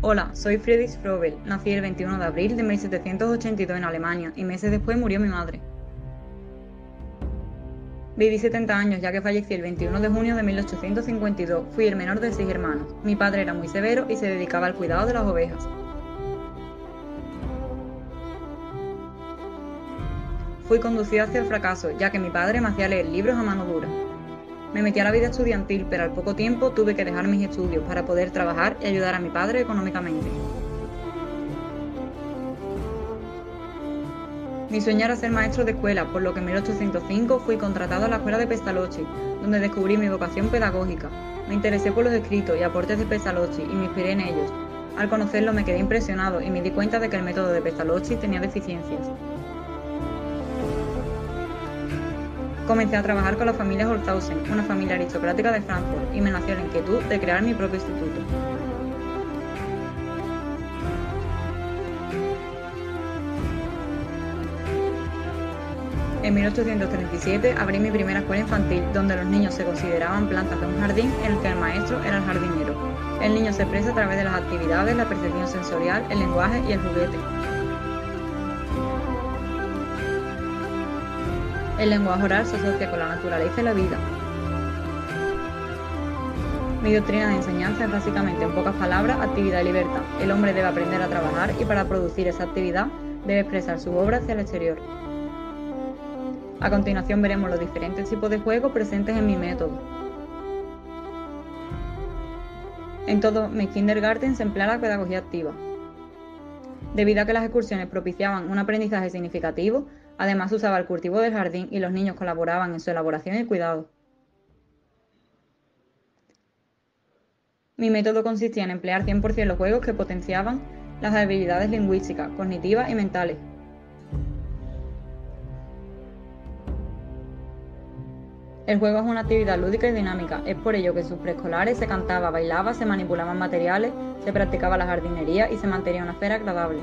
Hola, soy Friedrich Frobel. Nací el 21 de abril de 1782 en Alemania y meses después murió mi madre. Viví 70 años ya que fallecí el 21 de junio de 1852. Fui el menor de 6 hermanos. Mi padre era muy severo y se dedicaba al cuidado de las ovejas. Fui conducida hacia el fracaso, ya que mi padre me hacía leer libros a mano dura. Me metí a la vida estudiantil, pero al poco tiempo tuve que dejar mis estudios para poder trabajar y ayudar a mi padre económicamente. Mi sueño era ser maestro de escuela, por lo que en 1805 fui contratado a la escuela de Pestalozzi, donde descubrí mi vocación pedagógica. Me interesé por los escritos y aportes de Pestalozzi y me inspiré en ellos. Al conocerlo me quedé impresionado y me di cuenta de que el método de Pestalozzi tenía deficiencias. Comencé a trabajar con la familia Holzhausen, una familia aristocrática de Frankfurt, y me nació la inquietud de crear mi propio instituto. En 1837 abrí mi primera escuela infantil, donde los niños se consideraban plantas de un jardín en el que el maestro era el jardinero. El niño se expresa a través de las actividades, la percepción sensorial, el lenguaje y el juguete. El lenguaje oral se asocia con la naturaleza y la vida. Mi doctrina de enseñanza es básicamente, en pocas palabras, actividad y libertad. El hombre debe aprender a trabajar y para producir esa actividad debe expresar su obra hacia el exterior. A continuación veremos los diferentes tipos de juegos presentes en mi método. En todo mi kindergarten se emplea la pedagogía activa. Debido a que las excursiones propiciaban un aprendizaje significativo, además se usaba el cultivo del jardín y los niños colaboraban en su elaboración y cuidado. Mi método consistía en emplear 100% los juegos que potenciaban las habilidades lingüísticas, cognitivas y mentales. El juego es una actividad lúdica y dinámica, es por ello que en sus preescolares se cantaba, bailaba, se manipulaban materiales, se practicaba la jardinería y se mantenía una esfera agradable.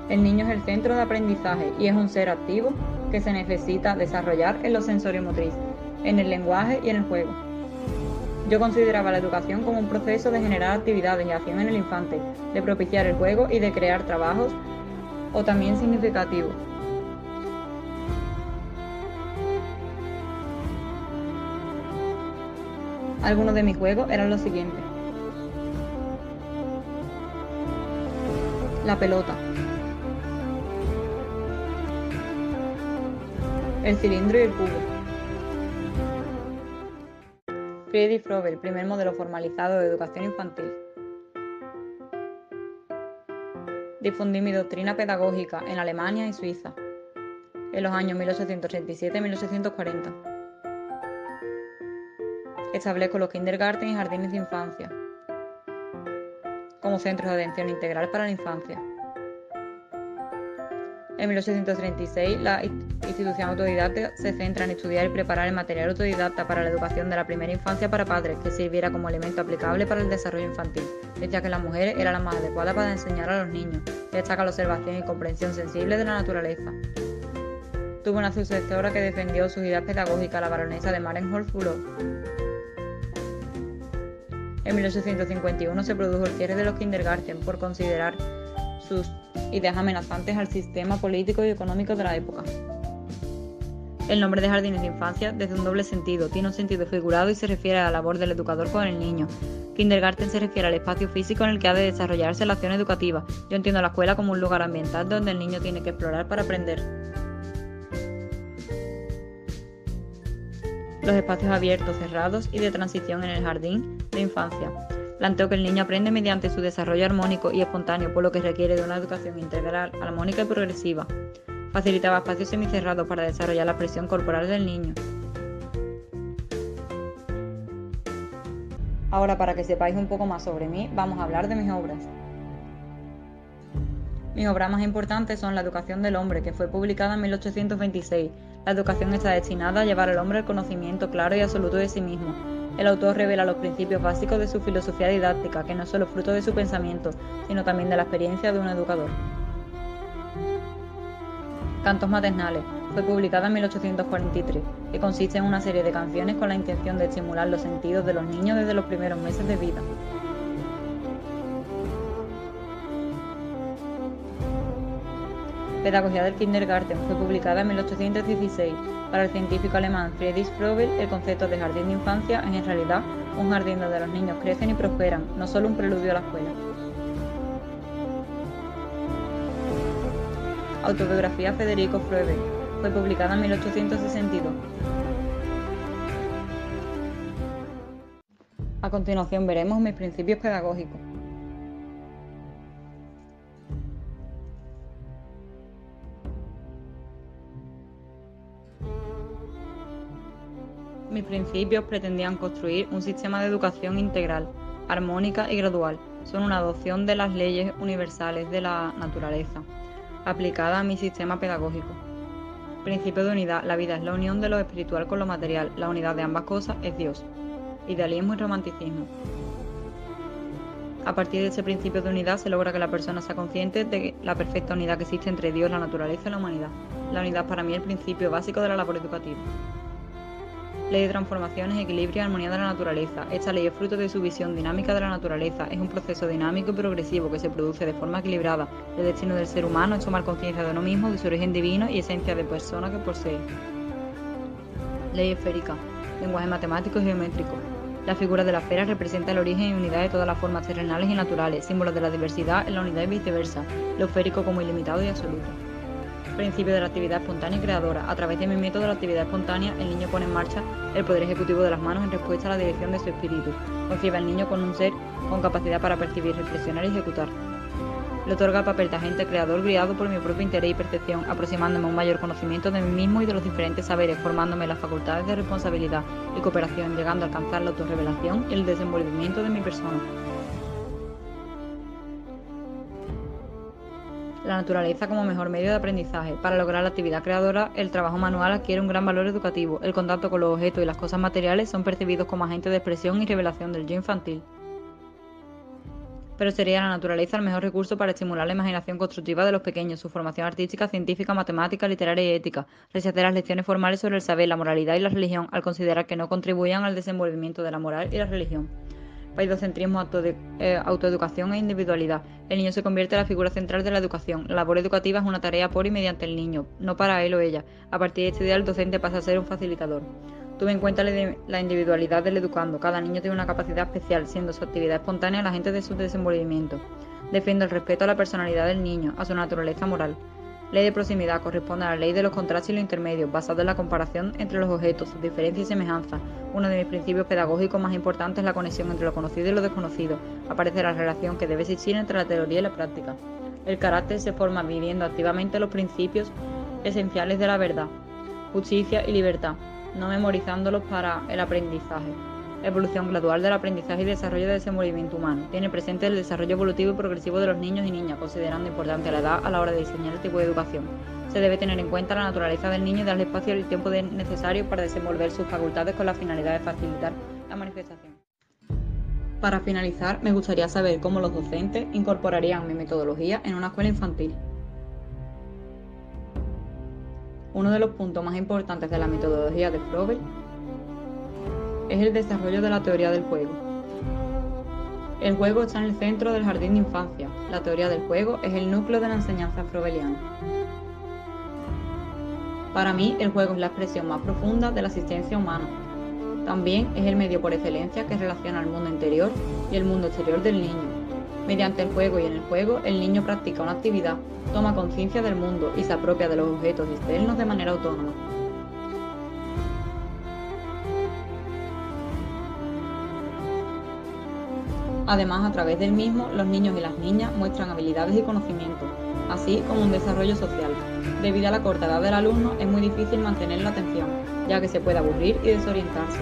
El niño es el centro de aprendizaje y es un ser activo que se necesita desarrollar en lo sensoriomotriz, en el lenguaje y en el juego. Yo consideraba la educación como un proceso de generar actividades y acción en el infante, de propiciar el juego y de crear trabajos o también significativos. Algunos de mis juegos eran los siguientes: la pelota, el cilindro y el cubo. Friedrich Frobel, primer modelo formalizado de educación infantil. Difundí mi doctrina pedagógica en Alemania y Suiza, en los años 1837 y 1840. Establezco los kindergarten y jardines de infancia como centros de atención integral para la infancia. En 1836, la institución autodidacta se centra en estudiar y preparar el material autodidacta para la educación de la primera infancia para padres, que sirviera como elemento aplicable para el desarrollo infantil. Decía que las mujeres eran las más adecuadas para enseñar a los niños. Destaca la observación y comprensión sensible de la naturaleza. Tuvo una sucesora que defendió sus ideas pedagógicas, la baronesa de Marenholz-Bülow. En 1851 se produjo el cierre de los kindergarten por considerar sus ideas amenazantes al sistema político y económico de la época. El nombre de jardines de infancia, desde un doble sentido, tiene un sentido figurado y se refiere a la labor del educador con el niño. Kindergarten se refiere al espacio físico en el que ha de desarrollarse la acción educativa. Yo entiendo la escuela como un lugar ambiental donde el niño tiene que explorar para aprender. Los espacios abiertos, cerrados y de transición en el jardín de infancia. Planteo que el niño aprende mediante su desarrollo armónico y espontáneo, por lo que requiere de una educación integral, armónica y progresiva. Facilitaba espacios semicerrados para desarrollar la expresión corporal del niño. Ahora, para que sepáis un poco más sobre mí, vamos a hablar de mis obras. Mis obras más importantes son La educación del hombre, que fue publicada en 1826. La educación está destinada a llevar al hombre al conocimiento claro y absoluto de sí mismo. El autor revela los principios básicos de su filosofía didáctica, que no es solo fruto de su pensamiento, sino también de la experiencia de un educador. Cantos maternales. fue publicada en 1843 y consiste en una serie de canciones con la intención de estimular los sentidos de los niños desde los primeros meses de vida. Pedagogía del Kindergarten fue publicada en 1816. Para el científico alemán Friedrich Froebel, el concepto de jardín de infancia es en realidad un jardín donde los niños crecen y prosperan, no solo un preludio a la escuela. Autobiografía Federico Froebel fue publicada en 1862. A continuación veremos mis principios pedagógicos. Mis principios pretendían construir un sistema de educación integral, armónica y gradual. Son una adopción de las leyes universales de la naturaleza, aplicada a mi sistema pedagógico. Principio de unidad. La vida es la unión de lo espiritual con lo material. La unidad de ambas cosas es Dios. Idealismo y romanticismo. A partir de ese principio de unidad se logra que la persona sea consciente de la perfecta unidad que existe entre Dios, la naturaleza y la humanidad. La unidad para mí es el principio básico de la labor educativa. Ley de transformaciones, equilibrio y armonía de la naturaleza. Esta ley es fruto de su visión dinámica de la naturaleza. Es un proceso dinámico y progresivo que se produce de forma equilibrada. El destino del ser humano es tomar conciencia de uno mismo, de su origen divino y esencia de persona que posee. Ley esférica. Lenguaje matemático y geométrico. La figura de la esfera representa el origen y unidad de todas las formas terrenales y naturales, símbolos de la diversidad en la unidad y viceversa. Lo esférico como ilimitado y absoluto. Principio de la actividad espontánea y creadora. A través de mi método de la actividad espontánea, el niño pone en marcha el poder ejecutivo de las manos en respuesta a la dirección de su espíritu. Concibe al niño con un ser con capacidad para percibir, reflexionar y ejecutar. Le otorga el papel de agente creador guiado por mi propio interés y percepción, aproximándome a un mayor conocimiento de mí mismo y de los diferentes saberes, formándome las facultades de responsabilidad y cooperación, llegando a alcanzar la autorrevelación y el desenvolvimiento de mi persona. La naturaleza como mejor medio de aprendizaje. Para lograr la actividad creadora, el trabajo manual adquiere un gran valor educativo. El contacto con los objetos y las cosas materiales son percibidos como agentes de expresión y revelación del yo infantil. Pero sería la naturaleza el mejor recurso para estimular la imaginación constructiva de los pequeños, su formación artística, científica, matemática, literaria y ética, rechazar las lecciones formales sobre el saber, la moralidad y la religión, al considerar que no contribuyan al desenvolvimiento de la moral y la religión. Paidocentrismo, autoeducación e individualidad. El niño se convierte en la figura central de la educación. La labor educativa es una tarea por y mediante el niño, no para él o ella. A partir de este día el docente pasa a ser un facilitador. Tuve en cuenta la individualidad del educando. Cada niño tiene una capacidad especial, siendo su actividad espontánea la agente de su desenvolvimiento. Defiendo el respeto a la personalidad del niño, a su naturaleza moral. Ley de proximidad. Corresponde a la ley de los contrastes y los intermedios, basada en la comparación entre los objetos, sus diferencias y semejanzas. Uno de mis principios pedagógicos más importantes es la conexión entre lo conocido y lo desconocido. Aparece la relación que debe existir entre la teoría y la práctica. El carácter se forma viviendo activamente los principios esenciales de la verdad, justicia y libertad, no memorizándolos para el aprendizaje. Evolución gradual del aprendizaje y desarrollo del desenvolvimiento humano. Tiene presente el desarrollo evolutivo y progresivo de los niños y niñas, considerando importante la edad a la hora de diseñar el tipo de educación. Se debe tener en cuenta la naturaleza del niño y darle espacio y el tiempo necesario para desenvolver sus facultades con la finalidad de facilitar la manifestación. Para finalizar, me gustaría saber cómo los docentes incorporarían mi metodología en una escuela infantil. Uno de los puntos más importantes de la metodología de Froebel es el desarrollo de la teoría del juego. El juego está en el centro del jardín de infancia. La teoría del juego es el núcleo de la enseñanza froebeliana. Para mí, el juego es la expresión más profunda de la existencia humana. También es el medio por excelencia que relaciona el mundo interior y el mundo exterior del niño. Mediante el juego y en el juego, el niño practica una actividad, toma conciencia del mundo y se apropia de los objetos externos de manera autónoma. Además, a través del mismo, los niños y las niñas muestran habilidades y conocimientos, así como un desarrollo social. Debido a la corta edad del alumno, es muy difícil mantener la atención, ya que se puede aburrir y desorientarse.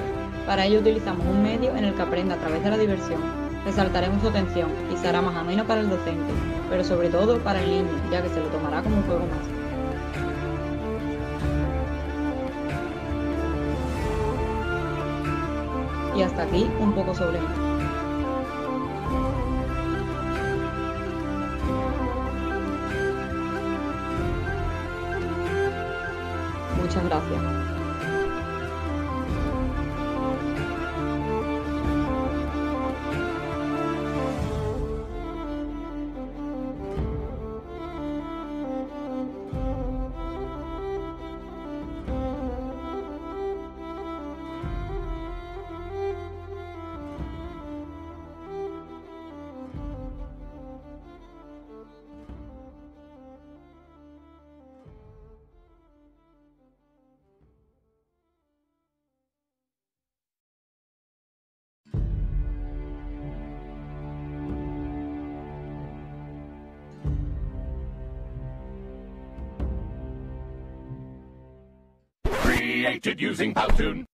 Para ello utilizamos un medio en el que aprende a través de la diversión. Resaltaremos su atención y será más ameno para el docente, pero sobre todo para el niño, ya que se lo tomará como un juego más. Y hasta aquí un poco sobre mí. Gracias. Created using Powtoon.